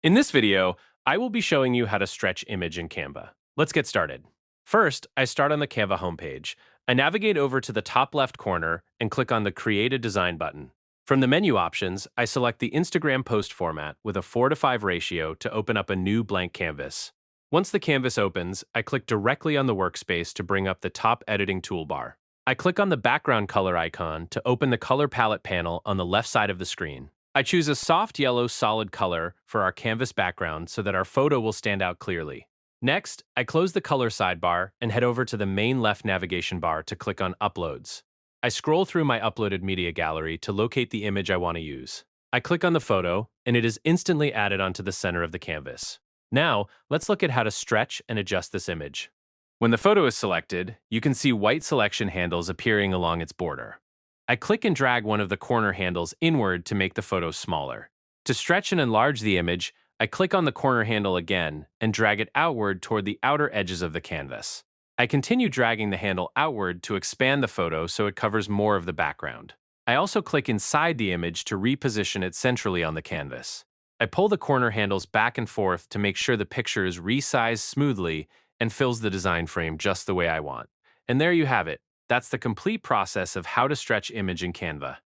In this video, I will be showing you how to stretch image in Canva. Let's get started. First, I start on the Canva homepage. I navigate over to the top left corner and click on the Create a Design button. From the menu options, I select the Instagram post format with a 4:5 ratio to open up a new blank canvas. Once the canvas opens, I click directly on the workspace to bring up the top editing toolbar. I click on the background color icon to open the color palette panel on the left side of the screen. I choose a soft yellow solid color for our canvas background so that our photo will stand out clearly. Next, I close the color sidebar and head over to the main left navigation bar to click on Uploads. I scroll through my uploaded media gallery to locate the image I want to use. I click on the photo, and it is instantly added onto the center of the canvas. Now, let's look at how to stretch and adjust this image. When the photo is selected, you can see white selection handles appearing along its border. I click and drag one of the corner handles inward to make the photo smaller. To stretch and enlarge the image, I click on the corner handle again and drag it outward toward the outer edges of the canvas. I continue dragging the handle outward to expand the photo so it covers more of the background. I also click inside the image to reposition it centrally on the canvas. I pull the corner handles back and forth to make sure the picture is resized smoothly and fills the design frame just the way I want. And there you have it. That's the complete process of how to stretch image in Canva.